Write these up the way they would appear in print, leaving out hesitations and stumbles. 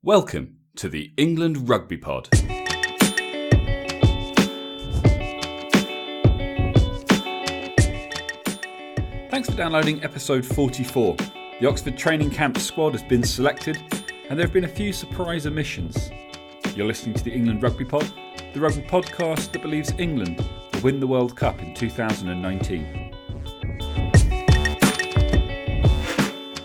Welcome to the England Rugby Pod. Thanks for downloading episode 44. The Oxford training camp squad has been selected and there have been a few surprise omissions. You're listening to the England Rugby Pod, the rugby podcast that believes England will win the World Cup in 2019.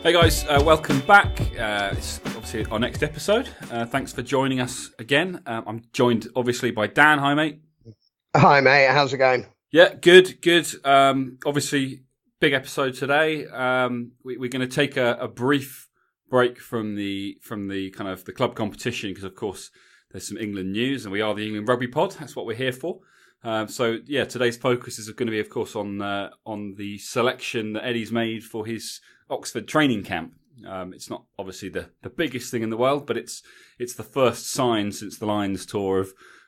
Hey guys, welcome back. It's obviously our next episode. Thanks for joining us again. I'm joined obviously by Dan. Hi mate. Hi mate, how's it going? Yeah, good. Obviously, big episode today. We're going to take a brief break from the kind of the club competition because of course there's some England news and we are the England Rugby Pod. That's what we're here for. So today's focus is going to be of course on the selection that Eddie's made for his Oxford training camp. It's not obviously the biggest thing in the world, but it's the first sign since the Lions tour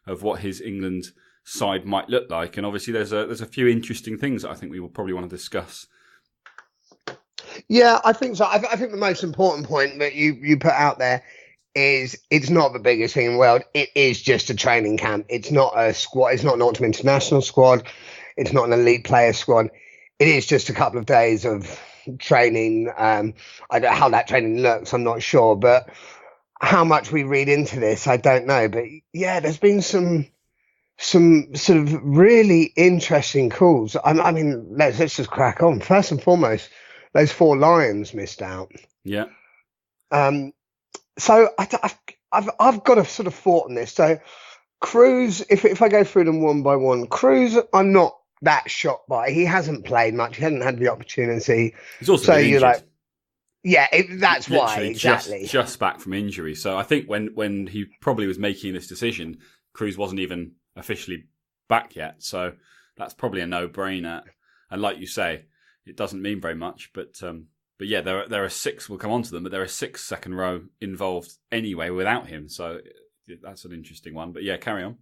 of what his England side might look like. And obviously there's a few interesting things that I think we will probably want to discuss. Yeah, I think so. I think the most important point that you put out there is it's not the biggest thing in the world. It is just a training camp. It's not a squad. It's not an Ultimate International squad. It's not an elite player squad. It is just a couple of days of training. I don't know how that training looks. I'm not sure, but how much we read into this, I don't know. But yeah, there's been some sort of really interesting calls. I mean, let's just crack on. First and foremost, those 4 Lions missed out. Yeah. So I've got a sort of thought on this. So Cruz, if I go through them one by one, Cruz, I'm not that shocked by. He hasn't played much. He hasn't had the opportunity. He's also been injured. Like, yeah, that's why exactly. Just back from injury. So I think when he probably was making this decision, Cruz wasn't even officially back yet. So that's probably a no-brainer. And like you say, it doesn't mean very much. But yeah, there are 6. We'll come on to them, but there are 6 second row involved anyway without him. So that's an interesting one. But yeah, carry on.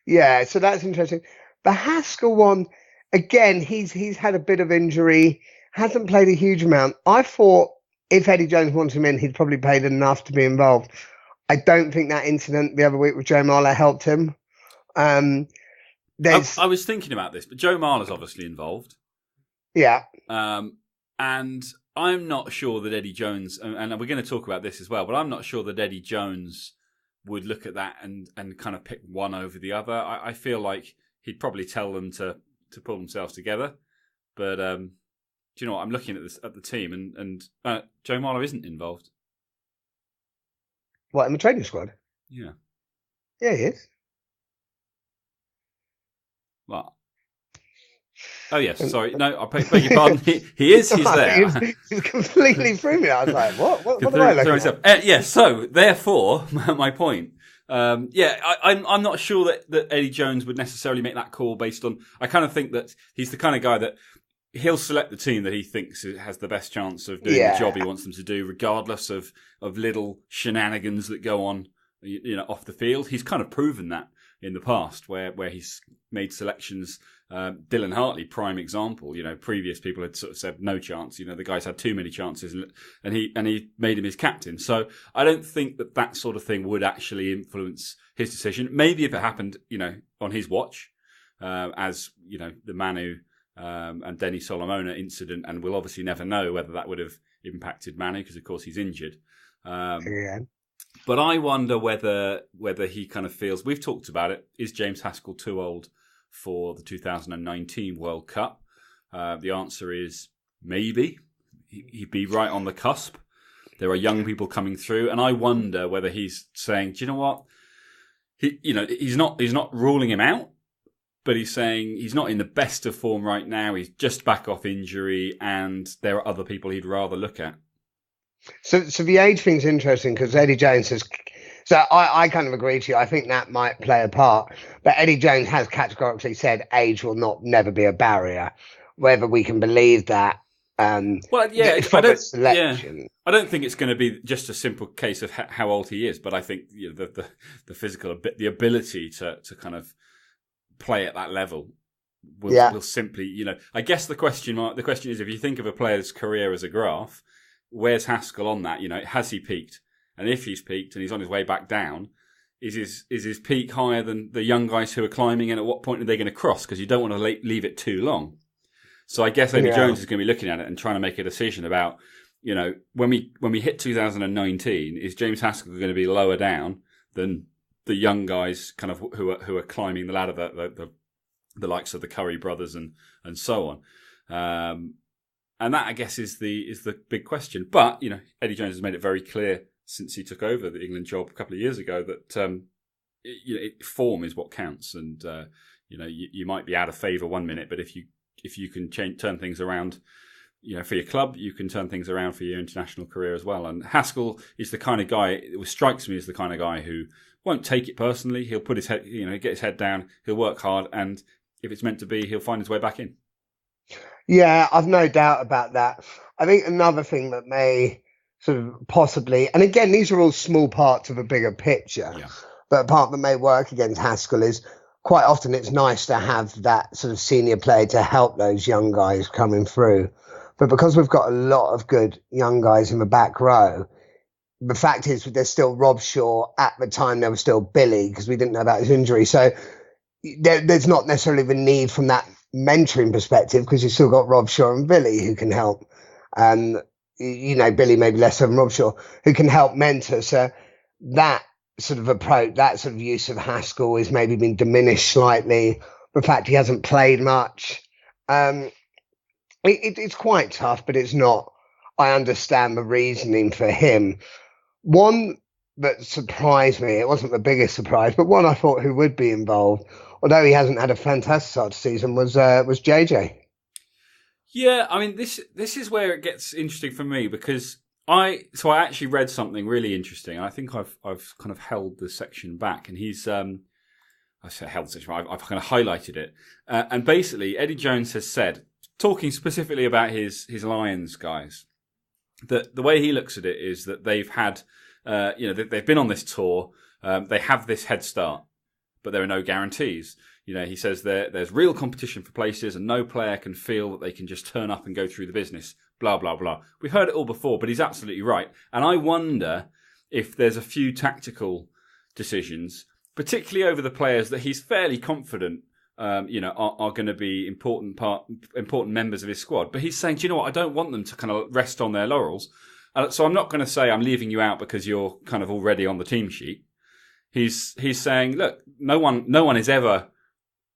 Yeah, so that's interesting. The Haskell one, again, he's had a bit of injury, hasn't played a huge amount. I thought if Eddie Jones wanted him in, he'd probably played enough to be involved. I don't think that incident the other week with Joe Marler helped him. I was thinking about this, but Joe Marler's obviously involved. Yeah. And I'm not sure that Eddie Jones, and we're going to talk about this as well, but I'm not sure that Eddie Jones would look at that and kind of pick one over the other. I feel like he'd probably tell them to pull themselves together. But do you know what? I'm looking at this at the team, and Joe Marler isn't involved. What, in the training squad? Yeah. Yeah, he is. What? Oh, yes. Sorry. No, I beg your pardon. He is. He's there. He's completely threw me. I was like, what am I looking at? Yeah, so, therefore, my point. I'm not sure that Eddie Jones would necessarily make that call based on... I kind of think that he's the kind of guy that he'll select the team that he thinks has the best chance of doing the job he wants them to do, regardless of little shenanigans that go on, off the field. He's kind of proven that in the past, where he's made selections. Dylan Hartley, prime example. Previous people had sort of said no chance. The guy's had too many chances, and he made him his captain. So I don't think that sort of thing would actually influence his decision. Maybe if it happened, on his watch, as the Manu and Denny Solomona incident, and we'll obviously never know whether that would have impacted Manu because of course he's injured. But I wonder whether he kind of feels, we've talked about it, is James Haskell too old for the 2019 World Cup? The answer is maybe. He'd be right on the cusp. There are young people coming through, and I wonder whether he's saying, do you know what? He's not ruling him out, but he's saying he's not in the best of form right now. He's just back off injury, and there are other people he'd rather look at. So the age thing's interesting because Eddie Jones has... So I kind of agree with you. I think that might play a part. But Eddie Jones has categorically said age will never be a barrier. Whether we can believe that... I don't think it's going to be just a simple case of how old he is, but I think the physical, the ability to kind of play at that level will simply, I guess the question is, if you think of a player's career as a graph, where's Haskell on that? Has he peaked? And if he's peaked and he's on his way back down, is his peak higher than the young guys who are climbing? And at what point are they going to cross? Because you don't want to leave it too long. So I guess Eddie Jones is going to be looking at it and trying to make a decision about, when we hit 2019, is James Haskell going to be lower down than the young guys kind of who are climbing the ladder, the likes of the Curry brothers and so on. And that, I guess, is the big question. But, Eddie Jones has made it very clear since he took over the England job a couple of years ago that form is what counts. And you might be out of favour one minute, but if you can turn things around, for your club, you can turn things around for your international career as well. And Haskell is the kind of guy, it strikes me as the kind of guy who won't take it personally. He'll put his head, get his head down. He'll work hard, and if it's meant to be, he'll find his way back in. Yeah, I've no doubt about that. I think another thing that may sort of possibly, and again, these are all small parts of a bigger picture, but a part that may work against Haskell is quite often it's nice to have that sort of senior player to help those young guys coming through. But because we've got a lot of good young guys in the back row, the fact is there's still Rob Shaw. At the time, there was still Billy because we didn't know about his injury. So there's not necessarily the need from that mentoring perspective because you've still got Rob Shaw and Billy who can help. Billy maybe less than Rob Shaw, who can help mentor. So that sort of approach, that sort of use of Haskell is maybe been diminished slightly. The fact he hasn't played much. It's quite tough, but it's not. I understand the reasoning for him. One that surprised me, it wasn't the biggest surprise, but one I thought who would be involved, although he hasn't had a fantastic start to season, was JJ. Yeah, I mean, this is where it gets interesting for me because I actually read something really interesting. I think I've kind of held the section back, and he's I say held the section. I've kind of highlighted it, and basically Eddie Jones has said, talking specifically about his Lions guys, that the way he looks at it is that they've had, they've been on this tour, they have this head start, but there are no guarantees. He says there's real competition for places and no player can feel that they can just turn up and go through the business, blah, blah, blah. We've heard it all before, but he's absolutely right. And I wonder if there's a few tactical decisions, particularly over the players that he's fairly confident are going to be important members of his squad. But he's saying, do you know what? I don't want them to kind of rest on their laurels. So I'm not going to say I'm leaving you out because you're kind of already on the team sheet. He's saying, look, no one is ever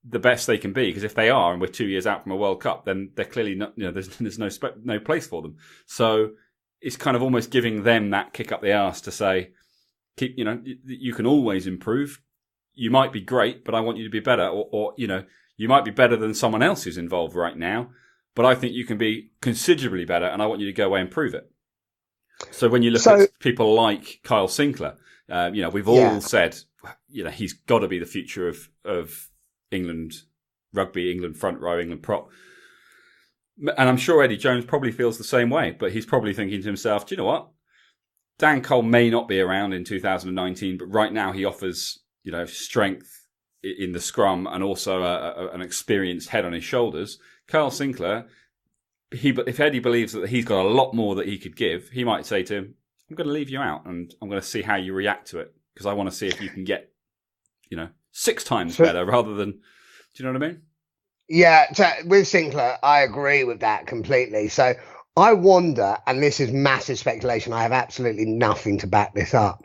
the best they can be, because if they are, and we're 2 years out from a World Cup, then they're clearly not. There's no place for them. So it's kind of almost giving them that kick up the arse to say, you can always improve. You might be great, but I want you to be better. Or you might be better than someone else who's involved right now, but I think you can be considerably better, and I want you to go away and prove it. So when you look at people like Kyle Sinclair, we've all said, he's got to be the future of England rugby, England front row, England prop. And I'm sure Eddie Jones probably feels the same way, but he's probably thinking to himself, do you know what? Dan Cole may not be around in 2019, but right now he offers strength in the scrum and also an experienced head on his shoulders. Kyle Sinclair, if Eddie believes that he's got a lot more that he could give, he might say to him, I'm going to leave you out and I'm going to see how you react to it, because I want to see if you can get, 6 times better rather than, do you know what I mean? Yeah, so with Sinclair, I agree with that completely. So I wonder, and this is massive speculation, I have absolutely nothing to back this up.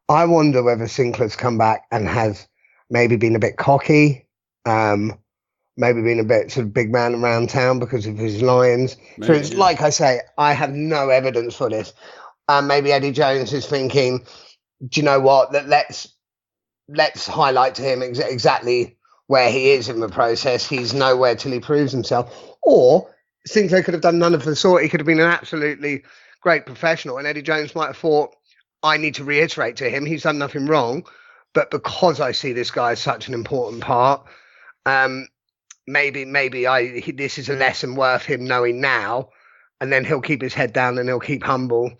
I wonder whether Sinclair's come back and has maybe been a bit cocky, maybe been a bit sort of big man around town because of his Lions. Maybe, so it's like I say, I have no evidence for this. Maybe Eddie Jones is thinking, do you know what? Let's highlight to him exactly where he is in the process. He's nowhere till he proves himself. Or Sinclair could have done none of the sort. He could have been an absolutely great professional, and Eddie Jones might have thought, I need to reiterate to him, he's done nothing wrong, but because I see this guy as such an important part, maybe this is a lesson worth him knowing now, and then he'll keep his head down and he'll keep humble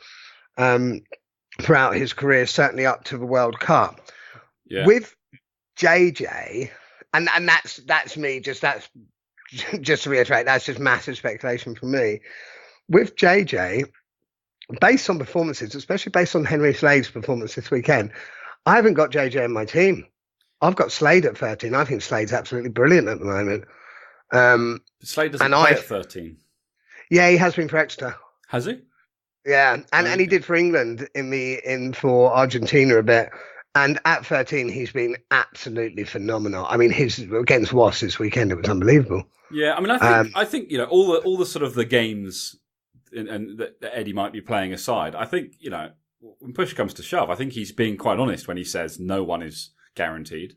throughout his career, certainly up to the World Cup. Yeah. With JJ, and that's me, just to reiterate, that's just massive speculation for me. With JJ, based on performances, especially based on Henry Slade's performance this weekend, I haven't got JJ in my team. I've got Slade at 13. I think Slade's absolutely brilliant at the moment. Slade doesn't And play at 13. Yeah, he has been for Exeter. Has he? Yeah, and he did for England for Argentina a bit. And at 13, he's been absolutely phenomenal. I mean, his against Wasps this weekend, it was unbelievable. Yeah, I mean, I think all the sort of the games and that Eddie might be playing aside. I think when push comes to shove, I think he's being quite honest when he says no one is guaranteed.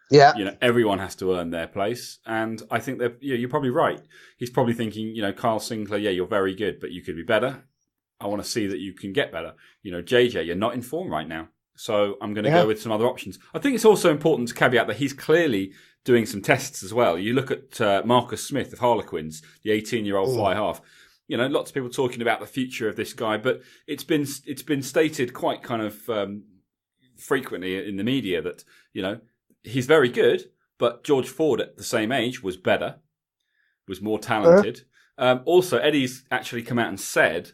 Yeah, everyone has to earn their place, and I think that you're probably right. He's probably thinking, Kyle Sinclair, yeah, you're very good, but you could be better. I want to see that you can get better. JJ, you're not in form right now. So I'm going to go with some other options. I think it's also important to caveat that he's clearly doing some tests as well. You look at Marcus Smith of Harlequins, the 18-year-old fly half. Lots of people talking about the future of this guy, but it's been stated quite kind of frequently in the media that he's very good, but George Ford at the same age was better, was more talented. Also, Eddie's actually come out and said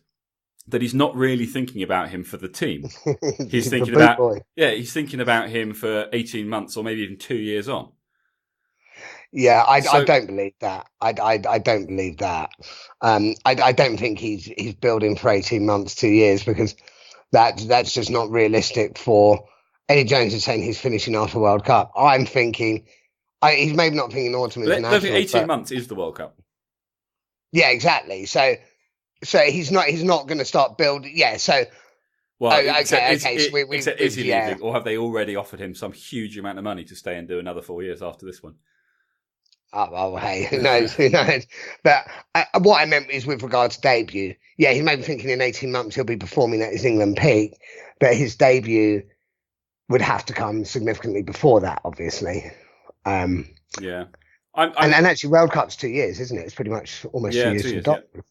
that he's not really thinking about him for the team. He's thinking he's thinking about him for 18 months or maybe even 2 years on. Yeah, I don't believe that. I don't believe that. I don't think he's building for 18 months, 2 years, because that's just not realistic for Eddie Jones is saying he's finishing after World Cup. I'm thinking he's maybe not thinking autumn international. I think 18 months is the World Cup. Yeah, exactly. So he's not going to start building. Yeah. So is he leaving, or have they already offered him some huge amount of money to stay and do another 4 years after this one? Oh, well, hey, who knows? Who knows? But what I meant is with regard to debut. Yeah, he may be thinking in 18 months he'll be performing at his England peak, but his debut would have to come significantly before that, obviously. Yeah. And actually, World Cup's 2 years, isn't it? It's pretty much almost 2 years from doctor.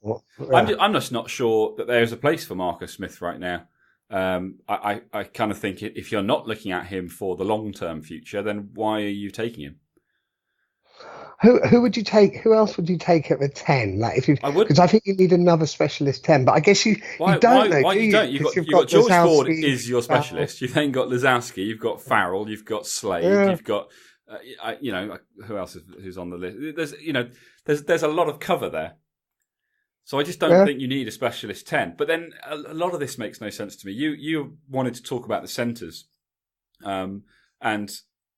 I'm just not sure that there's a place for Marcus Smith right now. I kind of think if you're not looking at him for the long-term future, then why are you taking him? Who would you take? Who else would you take at the 10? Like because I think you need another specialist 10. But I guess you don't know. Why you don't? You've got George Ford is your specialist. You've then got Lazowski. You've got Farrell. You've got Slade. Yeah. You've got who else who's on the list? There's a lot of cover there. So I just don't think you need a specialist 10. But then a lot of this makes no sense to me. You wanted to talk about the centres, and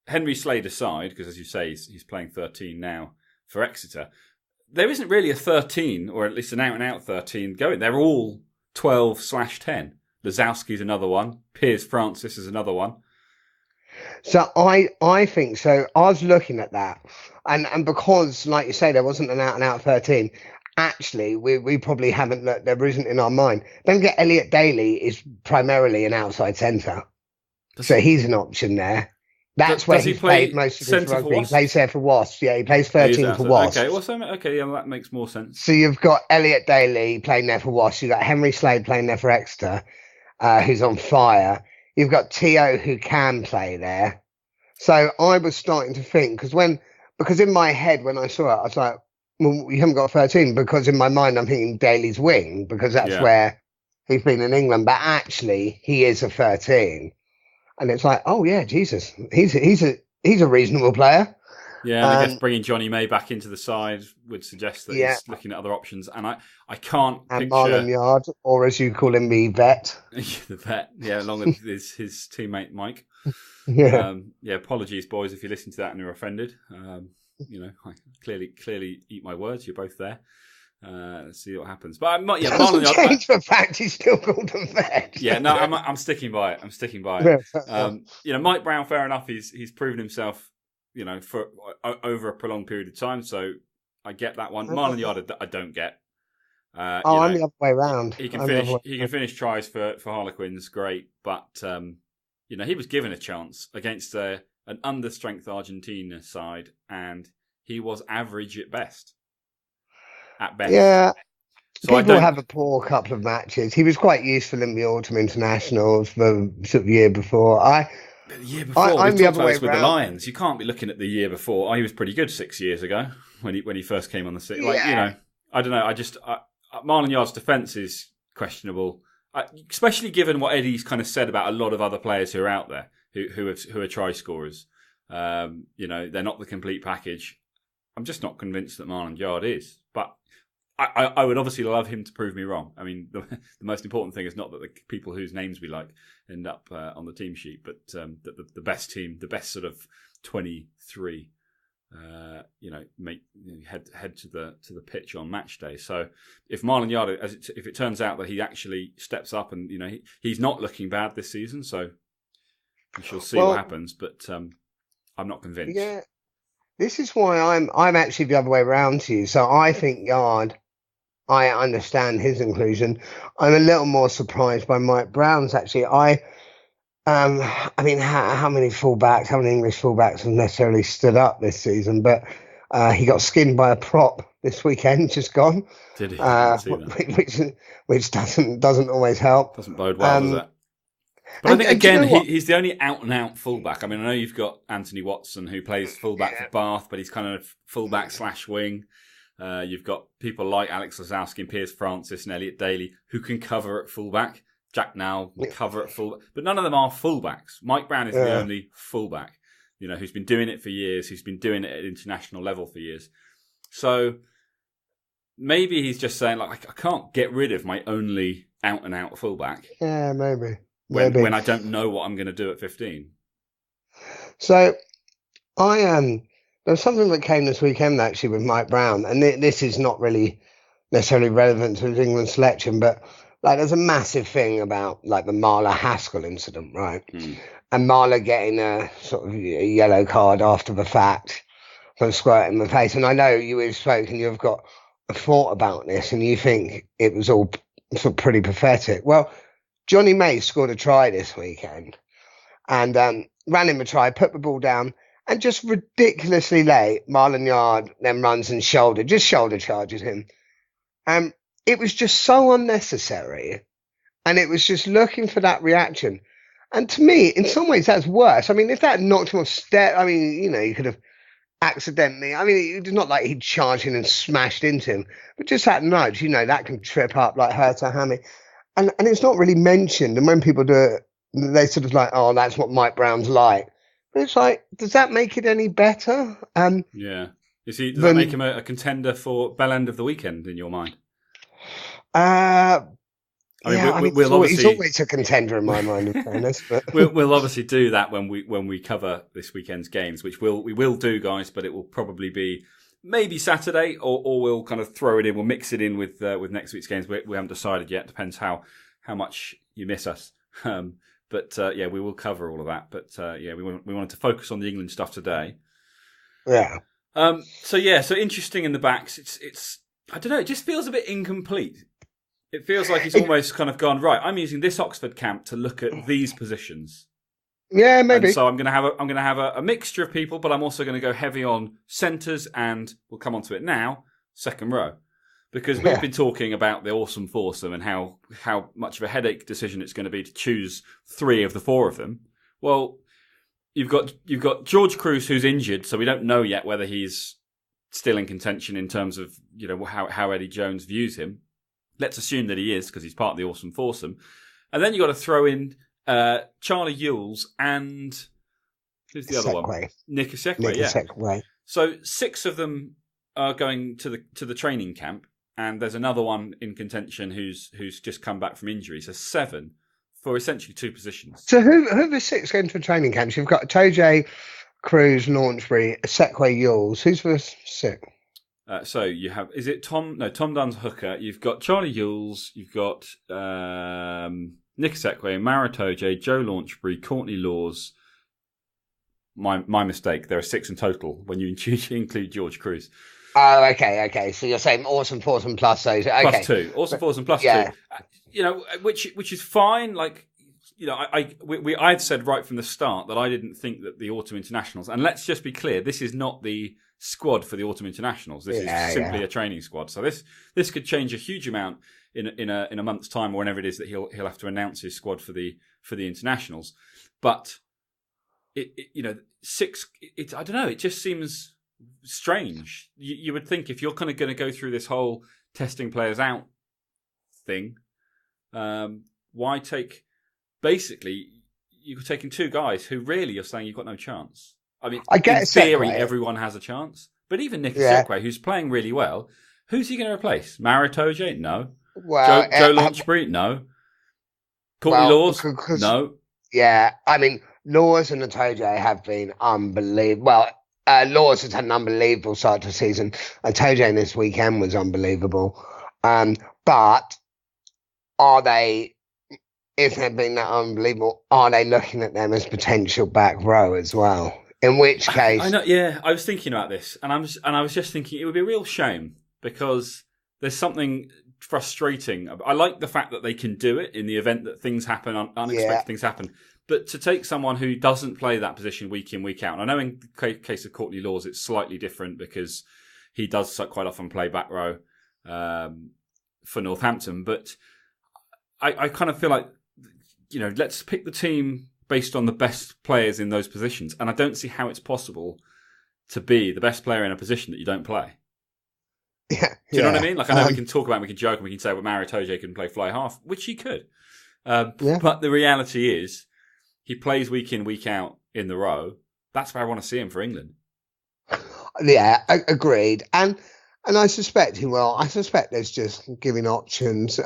Henry Slade aside, because as you say, he's playing 13 now for Exeter. There isn't really a 13, or at least an out-and-out 13 going. They're all 12/10. Lazowski's another one. Piers Francis is another one. So I think so. I was looking at that, and because, like you say, there wasn't an out-and-out 13. Actually, we probably haven't looked. There isn't in our mind. Don't get Elliot Daly is primarily an outside centre, so he's an option there. That's where he's played most of his rugby. He plays there for Wasps. Yeah, he plays 13 for Wasps. Okay, yeah, that makes more sense. So you've got Elliot Daly playing there for Wasps. You've got Henry Slade playing there for Exeter, who's on fire. You've got Tio who can play there. So I was starting to think, because in my head when I saw it, I was like, well, you haven't got 13, because in my mind I'm thinking Daly's wing, because that's where he's been in England. But actually, he is a 13. And it's like, oh yeah, Jesus, he's a reasonable player. Yeah, and I guess bringing Johnny May back into the side would suggest that he's looking at other options. And I can't picture Marlon Yard, or as you call him, the vet. The vet, yeah, along with his teammate Mike. Apologies, boys, if you listen to that and you're offended. I clearly eat my words. You're both there. Let's see what happens. But I'm not. Yeah, Marlon Yard. Change the fact he's still called a vet. Yeah, no, I'm sticking by it. Mike Brown, fair enough. He's proven himself. For over a prolonged period of time. So I get that one. Marlon Yard, I don't get. I'm the other way around. He can finish tries for Harlequins, great. But he was given a chance against an understrength Argentina side, and he was average at best. Yeah. So people have a poor couple of matches. He was quite useful in the autumn internationals the sort of year before. The year before, I'm the other way with the Lions. You can't be looking at the year before. He was pretty good 6 years ago when he first came on the scene. I don't know. Marlon Yard's defence is questionable, especially given what Eddie's kind of said about a lot of other players who are out there who are try scorers. They're not the complete package. I'm just not convinced that Marlon Yard is, but I would obviously love him to prove me wrong. I mean, the most important thing is not that the people whose names we like end up on the team sheet, but that the best team, the best sort of 23, head to the pitch on match day. So if Marlon Yard, if it turns out that he actually steps up, and he's not looking bad this season, so we shall see what happens. But I'm not convinced. Yeah, this is why I'm actually the other way around to you. So I think Yard. I understand his inclusion. I'm a little more surprised by Mike Brown's actually. I mean, how many fullbacks, how many English fullbacks have necessarily stood up this season? But he got skinned by a prop this weekend, just gone. Did he? I didn't see that. Which doesn't always help. Doesn't bode well, does it? But I think, again, he's the only out-and-out fullback. I mean, I know you've got Anthony Watson, who plays fullback for Bath, but he's kind of fullback/wing. You've got people like Alex Lozowski and Piers Francis and Elliot Daly who can cover at fullback. Jack Now will cover at fullback. But none of them are fullbacks. Mike Brown is the only fullback, who's been doing it for years, who's been doing it at international level for years. So maybe he's just saying, like, I can't get rid of my only out-and-out fullback. Yeah, maybe. When I don't know what I'm going to do at 15. So there's something that came this weekend actually with Mike Brown, and this is not really necessarily relevant to his England selection, but like there's a massive thing about like the Marla Haskell incident, right? And Marla getting a sort of a yellow card after the fact for squirting the face. And I know you have spoken, you've got a thought about this, and you think it was all sort of pretty pathetic. Well, Johnny May scored a try this weekend and ran him a try, put the ball down, and just ridiculously late, Marlon Yard then runs and shoulder charges him. It was just so unnecessary, and it was just looking for that reaction. And to me, in some ways, that's worse. I mean, if that knocked him off step, I mean, you could have accidentally, I mean, it's not like he'd charged in and smashed into him, but just that nudge, that can trip up, like hurt a hammy. And it's not really mentioned. And when people do it, they sort of like, oh, that's what Mike Brown's like. But it's like, does that make it any better? Yeah. Does that make him a contender for Bell End of the Weekend in your mind? He's always a contender in my mind, in fairness. But we'll obviously do that when we cover this weekend's games, which we will do, guys. But it will probably be maybe Saturday, or we'll kind of throw it in. We'll mix it in with next week's games. We haven't decided yet. Depends how much you miss us. But we will cover all of that. But we wanted to focus on the England stuff today. Yeah. So interesting in the backs. It's I don't know. It just feels a bit incomplete. It feels like he's almost kind of gone, right, I'm using this Oxford camp to look at these positions. Yeah, maybe. And so I'm going to have a mixture of people, but I'm also going to go heavy on centres and we'll come on to it now, second row. Because we've been talking about the awesome foursome and how much of a headache decision it's going to be to choose three of the four of them. Well, you've got George Cruz, who's injured, so we don't know yet whether he's still in contention in terms of how Eddie Jones views him. Let's assume that he is, because he's part of the awesome foursome. And then you've got to throw in Charlie Ewells and who's the other one? Nick Isekwe. So 6 of them are going to the training camp, and there's another one in contention who's just come back from injury. So 7 for essentially 2 positions. So who are the 6 going to training camps? You've got Toje, Cruz, Launchbury, Isekwe, Ewells. Who's the 6? So you have, is it Tom? No, Tom Dunn's hooker. You've got Charlie Ewells. You've got Nick Isekwe, Mara Toje, Joe Launchbury, Courtney Laws. My mistake. There are 6 in total when you include George Cruz. Oh, okay. So you're saying awesome foursome plus those. Okay. Plus 2. Awesome foursome plus 2. Which is fine. Like, I'd said right from the start that I didn't think that the autumn internationals, and let's just be clear, this is not the squad for the autumn internationals. This is simply a training squad. So this could change a huge amount in a month's time, or whenever it is that he'll have to announce his squad for the internationals. But it 6. I don't know. It just seems strange. You would think if you're kind of going to go through this whole testing players out thing, Why take... Basically, you're taking two guys who really are saying you've got no chance. I mean, in theory, everyone has a chance. But even Nicky Sekwe, who's playing really well, who's he going to replace? Maritoje? No. Well, Joe Launchbury? No. Courtney Laws? No. Yeah, I mean, Laws and Atoje have been unbelievable. Well, Laws has had an unbelievable start to the season. Atoje this weekend was unbelievable. But are they, if they've been that unbelievable, are they looking at them as potential back row as well? In which case, I know. Yeah, I was thinking about this, and I was just thinking it would be a real shame because there's something frustrating. I like the fact that they can do it in the event that things happen, unexpected things happen. But to take someone who doesn't play that position week in, week out, and I know in the case of Courtney Laws, it's slightly different because he does quite often play back row for Northampton. But I kind of feel like, let's pick the team based on the best players in those positions. And I don't see how it's possible to be the best player in a position that you don't play. Yeah, do you know what I mean? Like, I know we can talk about it, we can joke, and we can say, well, Maritoje can play fly half, which he could. But the reality is, he plays week in, week out in the row. That's where I want to see him for England. Yeah, agreed. And I suspect he will. I suspect there's just giving options.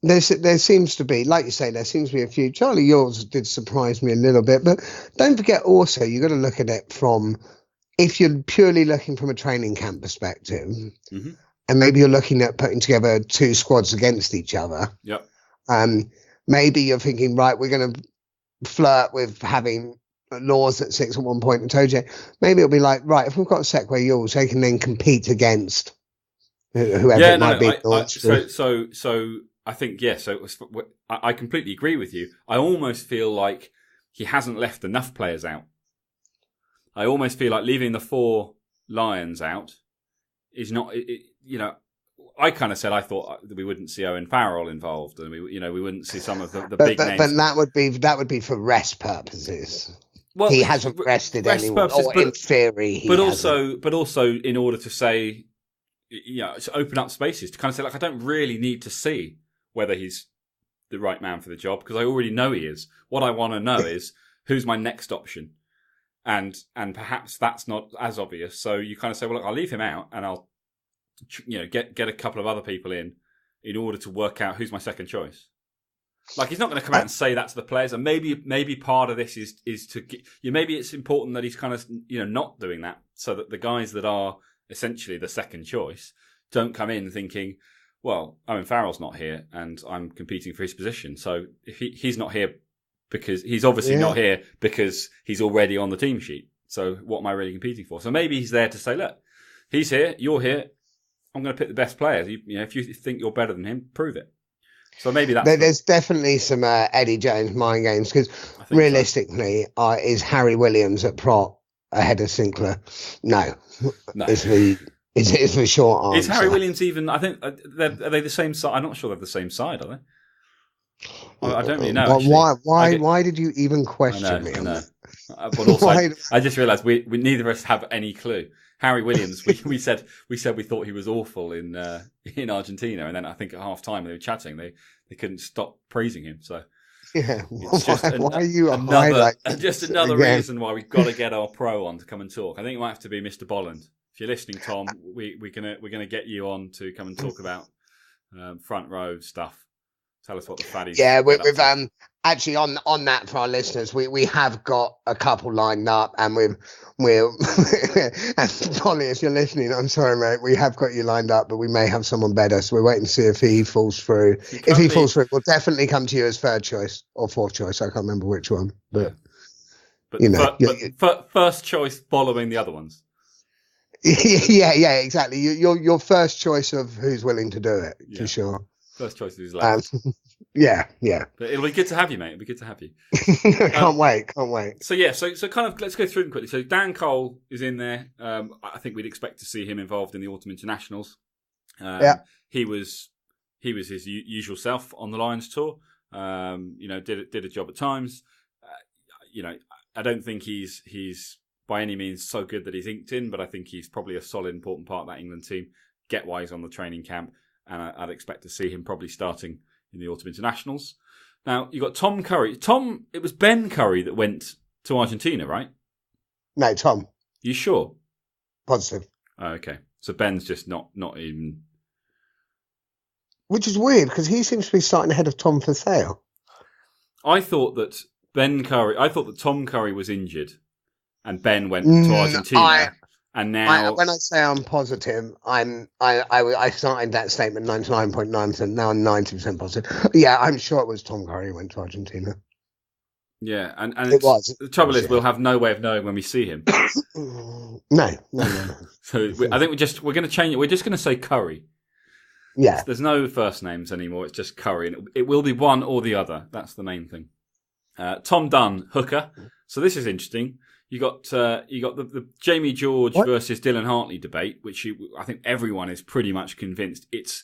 There seems to be, like you say, there seems to be a few. Charlie Yours did surprise me a little bit, but don't forget also, you've got to look at it from, if you're purely looking from a training camp perspective, and maybe you're looking at putting together two squads against each other. Yep. Maybe you're thinking, right, we're going to flirt with having Laws at 6 at one point and Toje. Maybe it'll be like, right, if we've got Sekwe Yours, they can then compete against whoever it might be. So I think, I completely agree with you. I almost feel like he hasn't left enough players out. I almost feel like leaving the 4 Lions out is not, I kind of said I thought that we wouldn't see Owen Farrell involved, and we wouldn't see some of the big names. But that would be for rest purposes. Well, he hasn't rested anyone, or in theory, but also in order to say, to open up spaces to kind of say, like, I don't really need to see whether he's the right man for the job because I already know he is. What I want to know is who's my next option, and perhaps that's not as obvious. So you kind of say, well, look, I'll leave him out, and I'll get a couple of other people in order to work out who's my second choice. Like, he's not going to come out and say that to the players, and maybe part of this is to get, maybe it's important that he's kind of not doing that, so that the guys that are essentially the second choice don't come in thinking, well, Owen Farrell's not here and I'm competing for his position. So if he's not here because he's obviously not here because he's already on the team sheet. So what am I really competing for? So maybe he's there to say, look, he's here, you're here, I'm going to pick the best players. If you think you're better than him, prove it. So maybe there's definitely some Eddie Jones mind games because realistically, is Harry Williams at prop ahead of Sinclair? No. It's the short answer. Is Harry Williams even? I think are they the same side? I'm not sure they're the same side, are they? I don't really know. Why did you even question me? I know. But also, I just realised we neither of us have any clue. Harry Williams, we said we thought he was awful in Argentina, and then I think at half time they were chatting, they couldn't stop praising him. So yeah, it's just why are you another reason why we've got to get our pro on to come and talk. I think it might have to be Mr. Bolland. If you're listening, Tom, we're gonna get you on to come and talk about front row stuff. Tell us what the fatties. Yeah, we've actually on that for our listeners, we have got a couple lined up, and we're and Polly, if you're listening, I'm sorry, mate, we have got you lined up, but we may have someone better, so we're waiting to see if he falls through. If he falls through, we'll definitely come to you as third choice or fourth choice. I can't remember which one, but first choice following the other ones. Yeah, exactly. Your first choice of who's willing to do it for sure. First choice is left. Yeah. But it'll be good to have you, mate. It'll be good to have you. Can't wait. So kind of let's go through them quickly. So Dan Cole is in there. I think we'd expect to see him involved in the autumn internationals. He was his usual self on the Lions tour. Did a job at times. I don't think he's by any means so good that he's inked in, but I think he's probably a solid, important part of that England team. Get wise on the training camp. And I'd expect to see him probably starting in the autumn internationals. Now you got Tom Curry. It was Ben Curry that went to Argentina, right? No, Tom. You sure? Positive. Oh, okay, so Ben's just not even. Which is weird because he seems to be starting ahead of Tom for sale. I thought that Tom Curry was injured, and Ben went to Argentina. And now, when I say I'm positive, I started that statement 99.9%. Now I'm 90% positive. Yeah, I'm sure it was Tom Curry who went to Argentina. Yeah, and it was. The trouble is, we'll have no way of knowing when we see him. No. So I think we're going to change it. We're just going to say Curry. Yeah. There's no first names anymore. It's just Curry, and it will be one or the other. That's the main thing. Tom Dunn, hooker. So this is interesting. You got the Jamie George versus Dylan Hartley debate, which I think everyone is pretty much convinced it's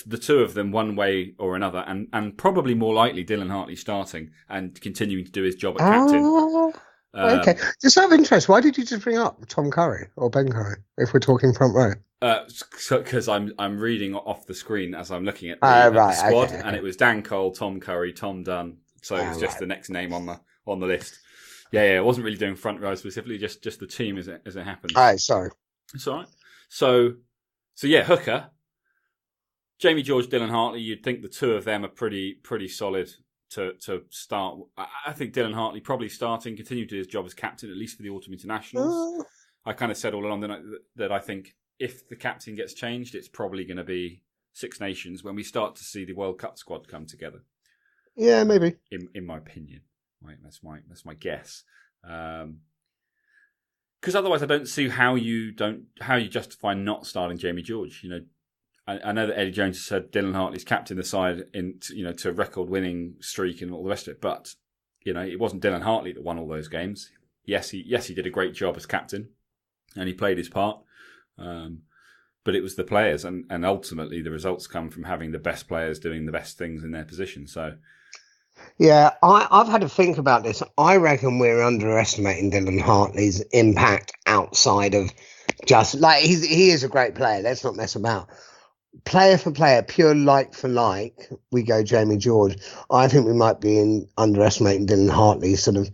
the two of them one way or another, and probably more likely Dylan Hartley starting and continuing to do his job at captain. Okay. Just out of interest, why did you just bring up Tom Curry or Ben Curry if we're talking front row? Because I'm reading off the screen as I'm looking at the squad, okay. And it was Dan Cole, Tom Curry, Tom Dunn. So it's just the next name on the list. Yeah, it wasn't really doing front row specifically, just the team as it happened. All right, sorry. It's all right. So yeah, hooker, Jamie George, Dylan Hartley. You'd think the two of them are pretty solid to start. I think Dylan Hartley probably starting, continue to do his job as captain at least for the autumn internationals. I kind of said all along that I think if the captain gets changed, it's probably going to be Six Nations when we start to see the World Cup squad come together. Yeah, maybe. In my opinion. Right, that's my guess. Because otherwise, I don't see how you justify not starting Jamie George. You know, I know that Eddie Jones has said Dylan Hartley's captain the side to a record-winning streak and all the rest of it, but it wasn't Dylan Hartley that won all those games. Yes, he did a great job as captain, and he played his part. But it was the players, and ultimately the results come from having the best players doing the best things in their position. So. Yeah, I've had to think about this. I reckon we're underestimating Dylan Hartley's impact outside of just like he is a great player. Let's not mess about. Player for player, pure like for like, we go Jamie George. I think we might be underestimating Dylan Hartley's sort of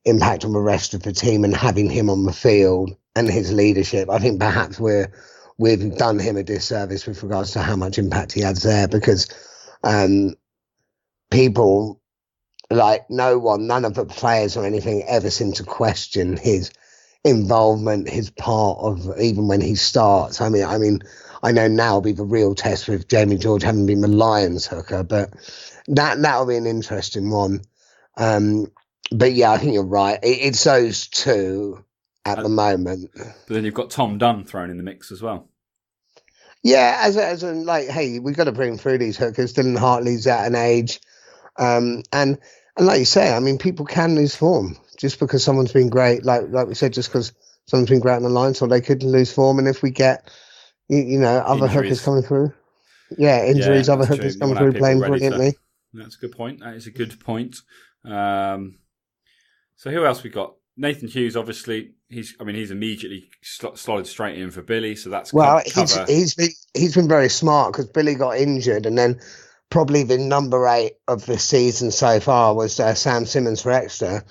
impact on the rest of the team and having him on the field and his leadership. I think perhaps we've done him a disservice with regards to how much impact he has there because people. Like none of the players or anything ever seem to question his involvement, his part of even when he starts. I mean, I know now will be the real test with Jamie George having been the Lions hooker, but that'll be an interesting one. But yeah, I think you're right. It's those two at the moment. But then you've got Tom Dunn thrown in the mix as well. Yeah, as in like, hey, we've got to bring through these hookers. Dylan Hartley's at an age. And like you say, I mean, people can lose form just because someone's been great. Like we said, just because someone's been great on the line, so they could lose form. And if we get, other hookers coming through, injuries, other hookers coming through playing brilliantly. That's a good point. That is a good point. So who else we got? Nathan Hughes, obviously, he's immediately slotted straight in for Billy. So that's he's been very smart because Billy got injured and then. Probably the number 8 of the season so far was Sam Simmons for Exeter,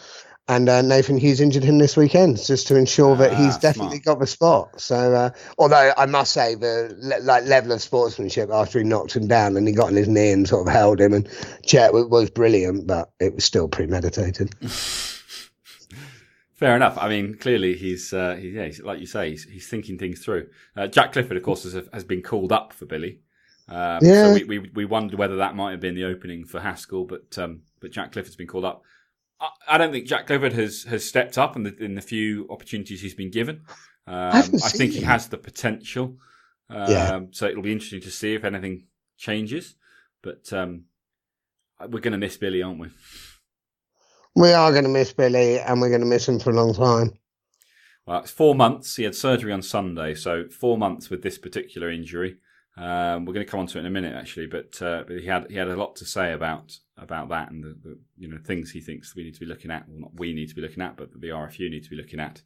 and Nathan Hughes injured him this weekend just to ensure that he's definitely got the spot. So, although I must say the level of sportsmanship after he knocked him down and he got on his knee and sort of held him and Chet was brilliant, but it was still premeditated. Fair enough. I mean, clearly he's like you say, he's thinking things through. Jack Clifford, of course, has been called up for Billy. So we wondered whether that might have been the opening for Haskell, but Jack Clifford's been called up. I don't think Jack Clifford has stepped up in the few opportunities he's been given. I think he has the potential. So it'll be interesting to see if anything changes. But we're going to miss Billy, aren't we? We are going to miss Billy, and we're going to miss him for a long time. Well, it's 4 months. He had surgery on Sunday, so 4 months with this particular injury. We're going to come on to it in a minute, actually, but he had a lot to say about that and the things he thinks we need to be looking at. Well, not we need to be looking at, but the RFU need to be looking at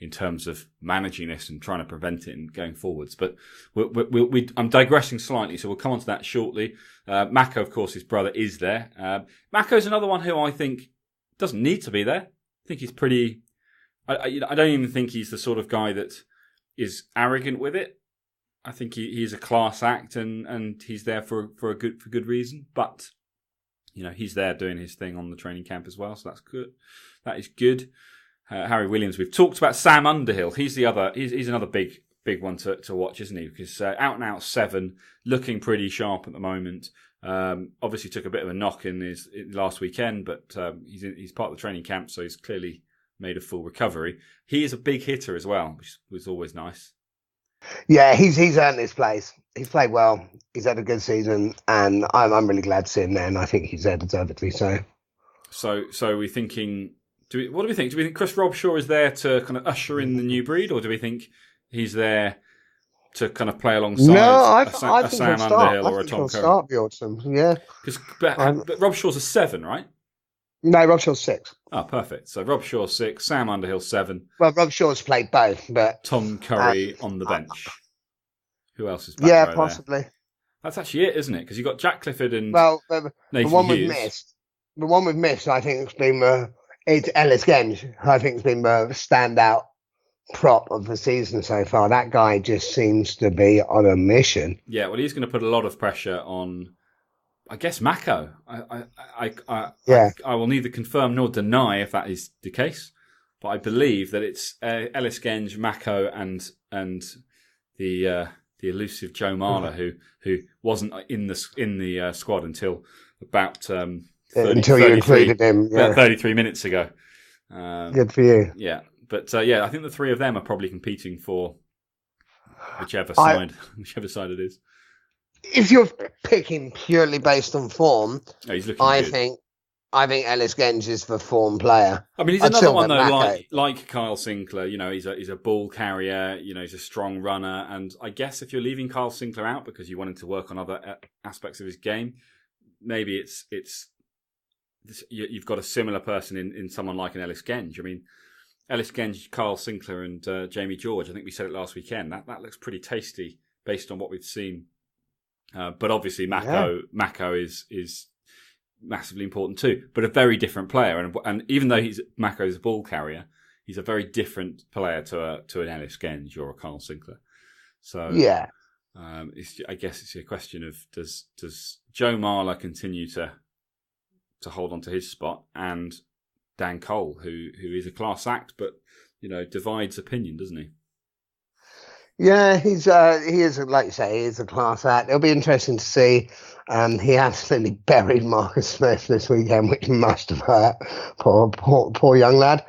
in terms of managing this and trying to prevent it and going forwards. But I'm digressing slightly, so we'll come on to that shortly. Mako, of course, his brother, is there. Mako's another one who I think doesn't need to be there. I think he's pretty. I don't even think he's the sort of guy that is arrogant with it. I think he's a class act and he's there for good reason. But he's there doing his thing on the training camp as well, so that's good. That is good. Harry Williams. We've talked about Sam Underhill. He's another big one to watch, isn't he? Because out and out 7, looking pretty sharp at the moment. Obviously took a bit of a knock in his last weekend, but he's part of the training camp, so he's clearly made a full recovery. He is a big hitter as well, which was always nice. Yeah, he's earned his place. He's played well. He's had a good season, and I'm really glad to see him there, and I think he's there deservedly so. So we're thinking. What do we think? Do we think Chris Robshaw is there to kind of usher in the new breed, or do we think he's there to kind of play alongside I think Sam Underhill or a Tom Curry? Start the autumn, yeah. But Robshaw's a 7, right? No, Robshaw's 6. Oh, perfect. So Robshaw 6, Sam Underhill 7. Well, Robshaw's played both, but Tom Curry on the bench. Who else is back? Yeah, possibly. There? That's actually it, isn't it? Because you've got Jack Clifford and the one Hughes. we've missed. The one we've missed, I think, it's been it's Ellis Genge. I think it's been the standout prop of the season so far. That guy just seems to be on a mission. Yeah, well, he's going to put a lot of pressure on, I guess, Mako. I will neither confirm nor deny if that is the case, but I believe that it's Ellis Genge, Mako, and the elusive Joe Marler who wasn't in the squad until about. Until you included him, yeah. 33 minutes ago. Good for you. Yeah, but I think the 3 of them are probably competing for whichever side it is. If you're picking purely based on form, he's looking I good. think Ellis Genge is the form player. I mean, he's another one though, like Kyle Sinclair. He's a ball carrier. He's a strong runner, and I guess if you're leaving Kyle Sinclair out because you wanted to work on other aspects of his game, maybe you've got a similar person in someone like an Ellis Genge. I mean, Ellis Genge, Carl Sinclair, and Jamie George. I think we said it last weekend. That looks pretty tasty based on what we've seen. But obviously, Mako is massively important too. But a very different player, and even though Mako's a ball carrier, he's a very different player to an Ellis Genge or a Carl Sinclair. So yeah, I guess it's a question of does Joe Marler continue to hold on to his spot, and Dan Cole, who is a class act, but divides opinion, doesn't he? Yeah, he is, like you say, he is a class act. It'll be interesting to see. He absolutely buried Marcus Smith this weekend, which must have hurt. Poor young lad.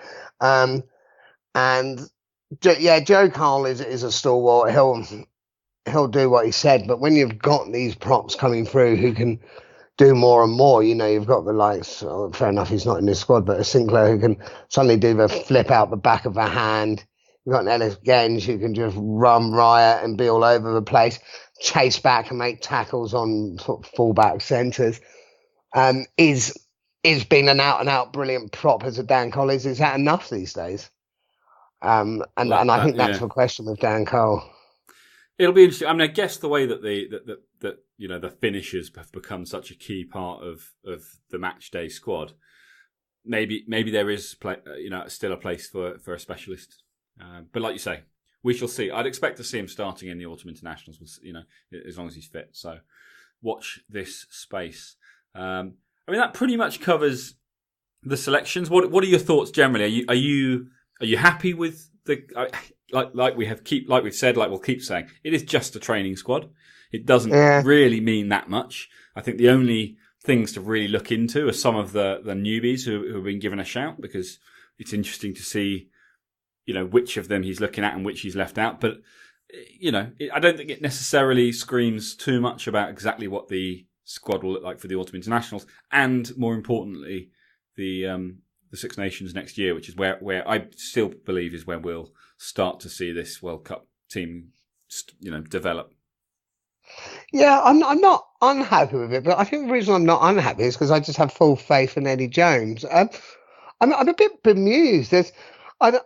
Joe Cole is a stalwart. He'll do what he said, but when you've got these props coming through who can do more and more, you've got the likes. Fair enough, he's not in this squad, but a Sinclair who can suddenly do the flip out the back of a hand. You've got an Ellis Genge who can just run riot and be all over the place, chase back and make tackles on sort of fullback centres. Is being an out and out brilliant prop as a Dan Collins. Is that enough these days? I think that's the question with Dan Cole. It'll be interesting. I mean, I guess the way that the finishers have become such a key part of the match day squad, maybe there is still a place for a specialist. But like you say, we shall see. I'd expect to see him starting in the autumn internationals, as long as he's fit. So watch this space. I mean, that pretty much covers the selections. What are your thoughts generally? Are you happy with the like we've said, like we'll keep saying, it is just a training squad. It doesn't really mean that much. I think the only things to really look into are some of the newbies who have been given a shout, because it's interesting to see, which of them he's looking at and which he's left out. But, I don't think it necessarily screams too much about exactly what the squad will look like for the autumn internationals, and more importantly, the Six Nations next year, which is where I still believe is where we'll start to see this World Cup team, develop. Yeah, I'm not unhappy with it, but I think the reason I'm not unhappy is because I just have full faith in Eddie Jones. I'm a bit bemused. I,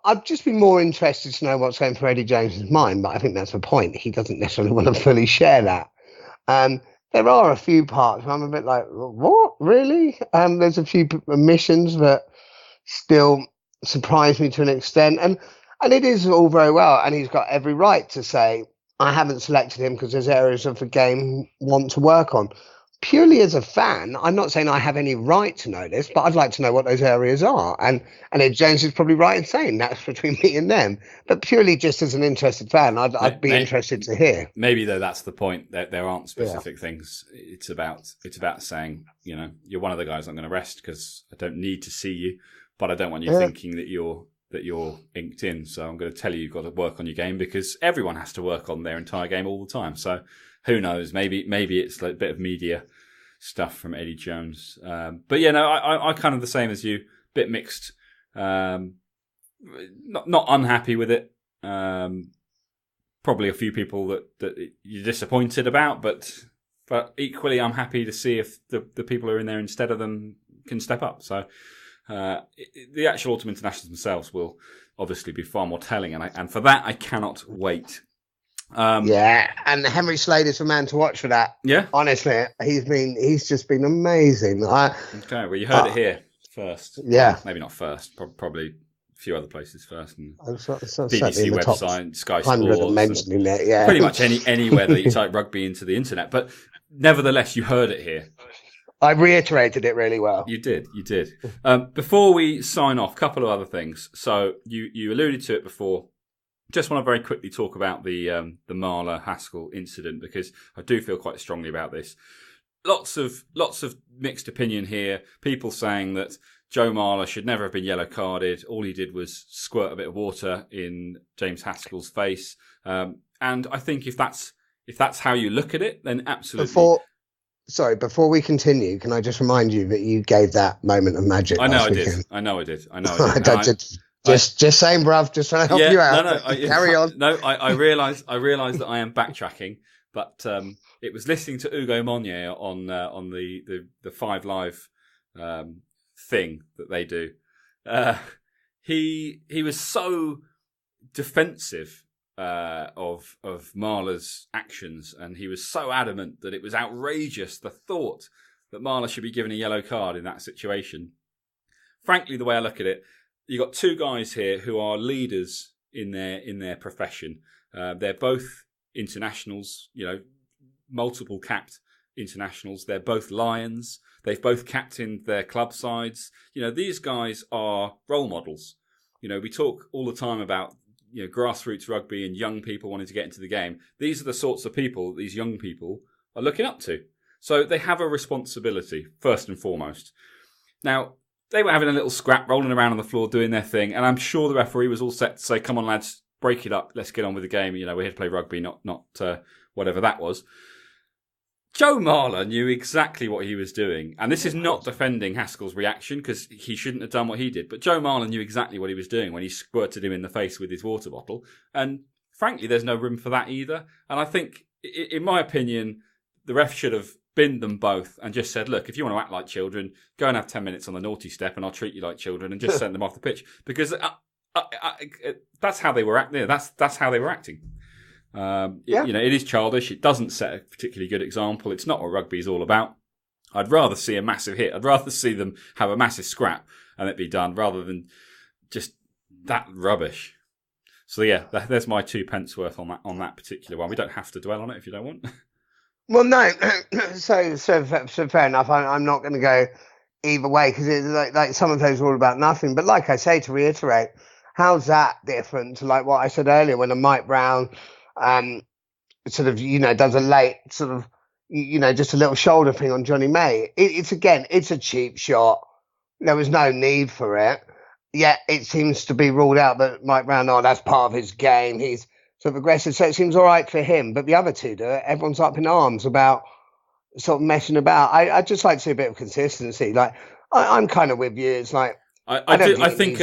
I'd just be more interested to know what's going through Eddie Jones's mind, but I think that's the point. He doesn't necessarily want to fully share that. Um, there are a few parts where I'm a bit like, what, really? There's a few omissions that still surprise me to an extent, and it is all very well, and he's got every right to say, I haven't selected him because there's areas of the game I want to work on. Purely as a fan, I'm not saying I have any right to know this, but I'd like to know what those areas are. And Ed Jones is probably right in saying that's between me and them. But purely just as an interested fan, I'd be interested to hear. Maybe though that's the point. There aren't specific things. It's about saying, you're one of the guys I'm going to rest because I don't need to see you, but I don't want you thinking that you're inked in. So I'm going to tell you you've got to work on your game because everyone has to work on their entire game all the time. So who knows? Maybe it's like a bit of media stuff from Eddie Jones. But yeah, no, I kind of the same as you. Bit mixed. Not unhappy with it. Probably a few people that you're disappointed about, but equally I'm happy to see if the people who are in there instead of them can step up. So the actual Autumn Internationals themselves will obviously be far more telling, and for that I cannot wait. Yeah, and Henry Slade is the man to watch for that. Yeah, honestly, he's just been amazing. Okay, well you heard it here first. Yeah, maybe not first, probably a few other places first, and BBC website, Sky Sports, mentioning it. Yeah, pretty much anywhere that you type rugby into the internet. But nevertheless, you heard it here. I reiterated it really well. You did. Before we sign off, a couple of other things. So you alluded to it before. Just want to very quickly talk about the Marler-Haskell incident because I do feel quite strongly about this. Lots of mixed opinion here. People saying that Joe Marler should never have been yellow carded. All he did was squirt a bit of water in James Haskell's face. And I think if that's how you look at it, then absolutely. Before we continue, can I just remind you that you gave that moment of magic? I know I did. Just saying, bruv. Just trying to help you out. Carry on. No, I realise that I am backtracking, but it was listening to Hugo Monnier on the 5 Live thing that they do. He was so defensive of Marler's actions, and he was so adamant that it was outrageous the thought that Marler should be given a yellow card in that situation. Frankly, the way I look at it, you got two guys here who are leaders in their profession. They're both internationals, multiple capped internationals. They're both Lions. They've both captained their club sides. These guys are role models. We talk all the time about grassroots rugby and young people wanting to get into the game. These are the sorts of people that these young people are looking up to. So they have a responsibility, first and foremost. Now, they were having a little scrap, rolling around on the floor, doing their thing, and I'm sure the referee was all set to say, come on, lads, break it up, let's get on with the game. We're here to play rugby, not whatever that was. Joe Marler knew exactly what he was doing, and this is not defending Haskell's reaction, because he shouldn't have done what he did, but Joe Marler knew exactly what he was doing when he squirted him in the face with his water bottle, and frankly, there's no room for that either. And I think, in my opinion, the ref should have binned them both and just said, look, if you want to act like children, go and have 10 minutes on the naughty step and I'll treat you like children, and just send them off the pitch. Because that's how they were acting. That's how they were acting. It is childish. It doesn't set a particularly good example. It's not what rugby is all about. I'd rather see a massive hit. I'd rather see them have a massive scrap and it be done rather than just that rubbish. So yeah, there's my 2 pence worth on that particular one. We don't have to dwell on it if you don't want. Well, no. So fair enough. I'm not going to go either way because it's like some of those are all about nothing. But like I say, to reiterate, how's that different to like what I said earlier when a Mike Brown does a late sort of just a little shoulder thing on Johnny May? It's a cheap shot. There was no need for it. Yet it seems to be ruled out that Mike Brown, that's part of his game. He's sort of aggressive, so it seems all right for him. But the other two do it. Everyone's up in arms about sort of messing about. I'd just like to see a bit of consistency. Like I'm kind of with you. It's like I think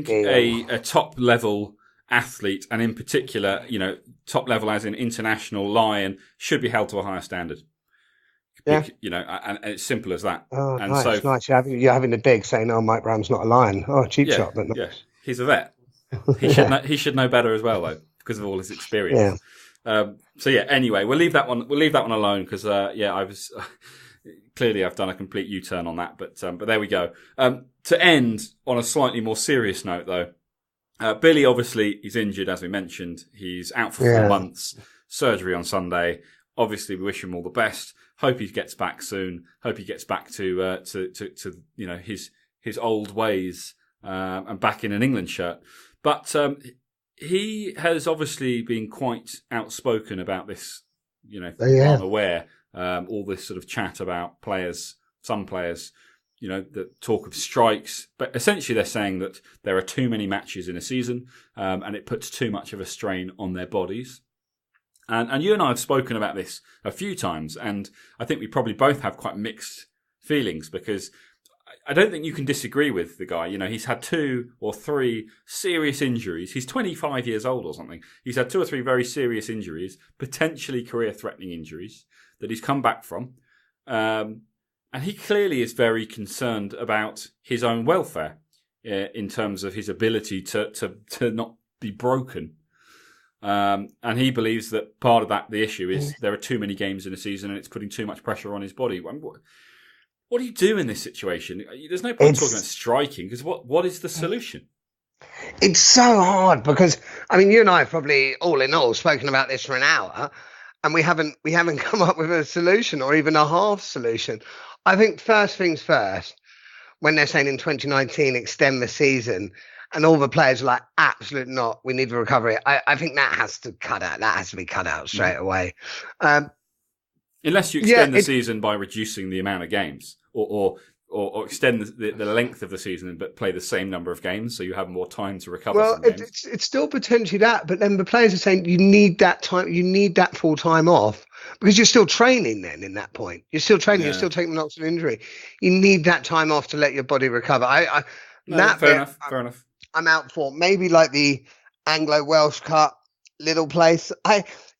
a top level athlete, and in particular, top level as in international lion, should be held to a higher standard. Yeah. And it's simple as that. Oh, And nice. You're having the dig saying, "Oh, Mike Brown's not a lion." Oh, cheap shot, but nice. Yeah, he's a vet. He should know better as well, though, because of all his experience. Yeah. Anyway, we'll leave that one alone because I was clearly I've done a complete U-turn on that, but there we go. To end on a slightly more serious note, though, Billy obviously is injured, as we mentioned. He's out for 4 months. Surgery on Sunday. Obviously, we wish him all the best. Hope he gets back soon. Hope he gets back to his old ways and back in an England shirt. But he has obviously been quite outspoken about this. I'm aware. All this sort of chat about some players, the talk of strikes. But essentially they're saying that there are too many matches in a season and it puts too much of a strain on their bodies. And you and I have spoken about this a few times, and I think we probably both have quite mixed feelings because I don't think you can disagree with the guy. He's had 2 or 3 serious injuries. He's 25 years old or something. He's had 2 or 3 very serious injuries, potentially career-threatening injuries that he's come back from. And he clearly is very concerned about his own welfare in terms of his ability to not be broken. And he believes that part of the issue is there are too many games in a season and it's putting too much pressure on his body. What do you do in this situation? There's no point talking about striking because what is the solution? It's so hard because you and I have probably all in all spoken about this for an hour, and we haven't come up with a solution or even a half solution. I think first things first, when they're saying in 2019 extend the season, and all the players are like, absolutely not, we need to recover it. I think that has to cut out. That has to be cut out straight away. Unless you extend the season by reducing the amount of games, or extend the length of the season, but play the same number of games, so you have more time to recover. Well, it's still potentially that, but then the players are saying you need that time, you need that full time off because you're still training. Then in that point, you're still training, you're still taking knocks of injury. You need that time off to let your body recover. Fair enough. I'm out for maybe like the Anglo-Welsh Cup, little place.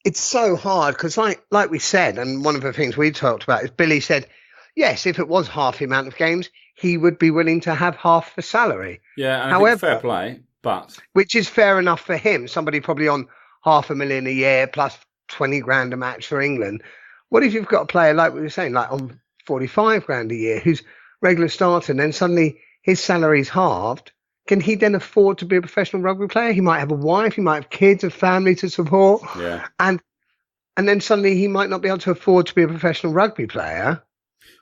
It's so hard because like we said, and one of the things we talked about is Billy said, yes, if it was half the amount of games, he would be willing to have half the salary. Yeah, and however, fair play, but which is fair enough for him. Somebody probably on $500,000 a year plus 20 grand a match for England. What if you've got a player like we were saying, like on 45 grand a year, who's regular starter, and then suddenly his salary's halved? Can he then afford to be a professional rugby player? He might have a wife, he might have kids, a family to support. Yeah. And then suddenly he might not be able to afford to be a professional rugby player.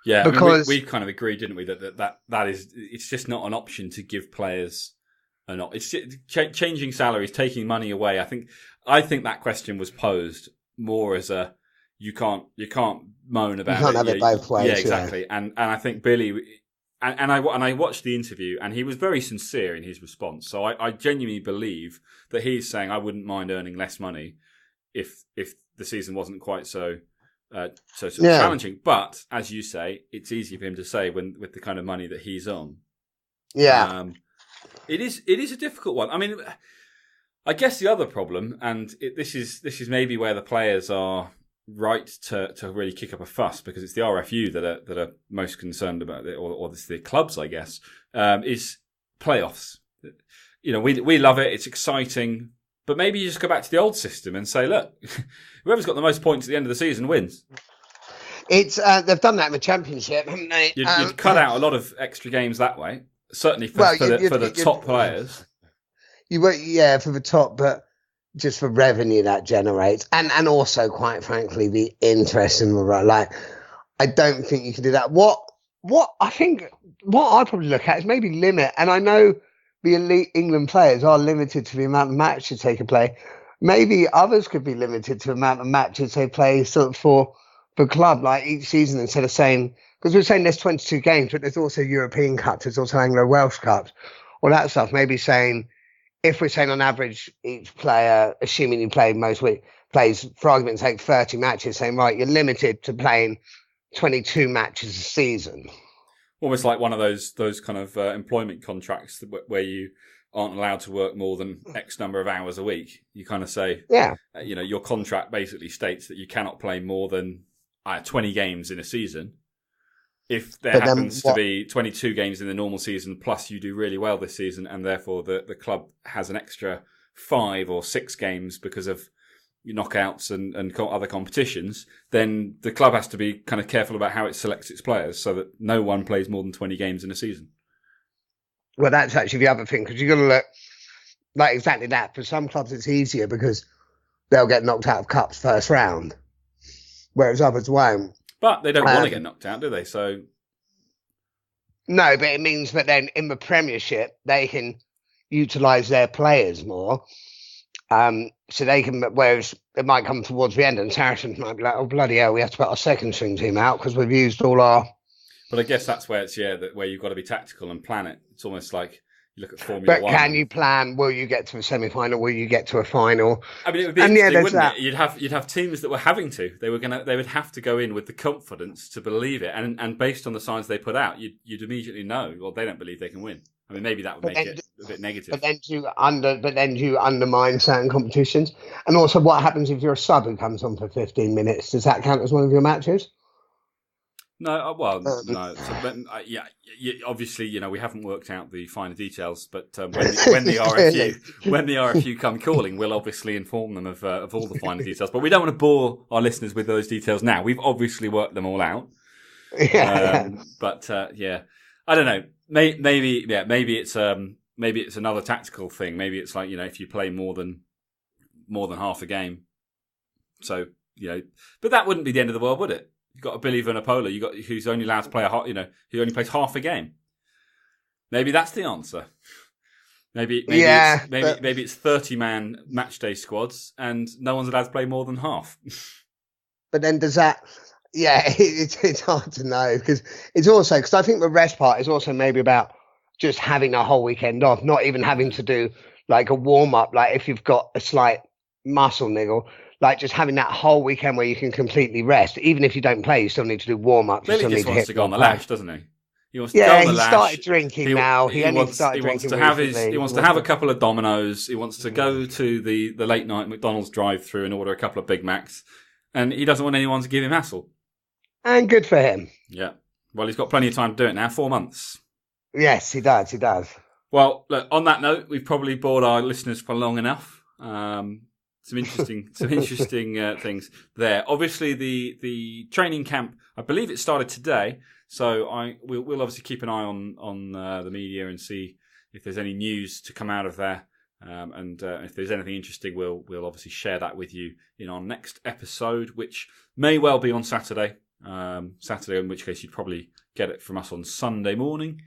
Yeah, because we kind of agreed, didn't we, that is, it's just not an option to give players it's changing salaries, taking money away. I think that question was posed more as a you can't moan about it. You can't have it both ways. Yeah, exactly. Yeah. And I think Billy. And I watched the interview, and he was very sincere in his response. So I genuinely believe that he's saying I wouldn't mind earning less money if the season wasn't quite so challenging. But as you say, it's easy for him to say with the kind of money that he's on. Yeah, it is a difficult one. I mean, I guess the other problem, and this is maybe where the players are right to really kick up a fuss because it's the RFU that are most concerned about it, or the clubs, I guess, is playoffs. We love it; it's exciting, but maybe you just go back to the old system and say, look, whoever's got the most points at the end of the season wins. It's they've done that in the Championship, haven't they? You'd cut out a lot of extra games that way, certainly for the top players. You were for the top, but just for revenue that generates, and also, quite frankly, the interest in the rugby. Like, I don't think you can do that. What I think, what I'd probably look at is maybe limit. And I know the elite England players are limited to the amount of matches they can play. Maybe others could be limited to the amount of matches they play sort of for club, like each season, instead of saying, because we're saying there's 22 games, but there's also European Cups, there's also Anglo-Welsh Cups, all that stuff. Maybe saying, if we're saying on average, each player, assuming you play most week, plays, for argument's sake, 30 matches, saying, right, you're limited to playing 22 matches a season. Almost like one of those kind of employment contracts where you aren't allowed to work more than X number of hours a week. You kind of say, your contract basically states that you cannot play more than 20 games in a season. If there happens to be 22 games in the normal season, plus you do really well this season, and therefore the club has an extra 5 or 6 games because of knockouts and other competitions, then the club has to be kind of careful about how it selects its players so that no one plays more than 20 games in a season. Well, that's actually the other thing, because you've got to look like exactly that. For some clubs, it's easier because they'll get knocked out of cups first round, whereas others won't. But they don't want to get knocked out, do they? So no, but it means that then in the Premiership, they can utilise their players more. So they can, whereas it might come towards the end and Saracens might be like, oh, bloody hell, we have to put our second string team out because we've used all our... But I guess that's where it's, where you've got to be tactical and plan it. It's almost like you look at Formula 1. But can you plan, will you get to a semi-final, will you get to a final? I mean, it would be interesting, wouldn't it? You'd have teams that were having to. They would have to go in with the confidence to believe it. And based on the signs they put out, you'd immediately know, well, they don't believe they can win. I mean, maybe that would make it a bit negative. But then you undermine certain competitions. And also, what happens if you're a sub who comes on for 15 minutes? Does that count as one of your matches? No, no. So, obviously, we haven't worked out the finer details. But when the RFU come calling, we'll obviously inform them of all the finer details. But we don't want to bore our listeners with those details now. We've obviously worked them all out. I don't know. Maybe it's another tactical thing. Maybe it's like, if you play more than half a game. So, but that wouldn't be the end of the world, would it? You've got a Billy Vunipola, who's only allowed to play who only plays half a game. Maybe that's the answer. Maybe it's 30-man matchday squads and no one's allowed to play more than half. But then does that? Yeah, it's hard to know because I think the rest part is also maybe about just having a whole weekend off, not even having to do like a warm up. Like if you've got a slight muscle niggle, like just having that whole weekend where you can completely rest. Even if you don't play, you still need to do warm ups. Billy just wants to go on the lash, doesn't he? He wants to go on the lash. Started drinking now. He wants to have a couple of Dominoes. He wants to go to the late night McDonald's drive-through and order a couple of Big Macs, and he doesn't want anyone to give him hassle. And good for him. Yeah. Well, he's got plenty of time to do it now. 4 months. Yes, he does. Well, look, on that note, we've probably bored our listeners for long enough. Some interesting things there. Obviously, the training camp, I believe it started today. So we'll obviously keep an eye on the media and see if there's any news to come out of there. And if there's anything interesting, we'll obviously share that with you in our next episode, which may well be on Saturday. In which case you'd probably get it from us on Sunday morning.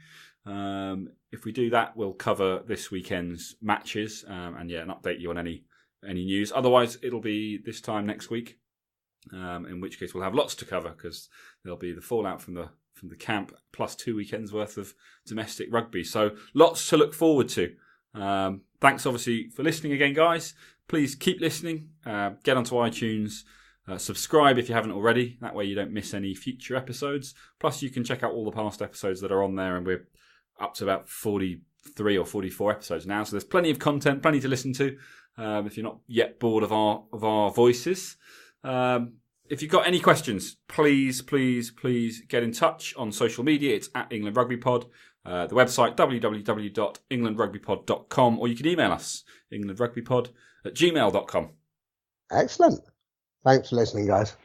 If we do that, we'll cover this weekend's matches and update you on any news. Otherwise, it'll be this time next week. In which case we'll have lots to cover because there'll be the fallout from the camp plus 2 weekends worth of domestic rugby. So lots to look forward to. Thanks obviously for listening again, guys. Please keep listening. Get onto iTunes. Subscribe if you haven't already. That way you don't miss any future episodes. Plus you can check out all the past episodes that are on there, and we're up to about 43 or 44 episodes now. So there's plenty of content, plenty to listen to. If you're not yet bored of our voices. If you've got any questions, please get in touch on social media. It's at England Rugby Pod. The website www.englandrugbypod.com, or you can email us englandrugbypod@gmail.com. Excellent. Thanks for listening, guys.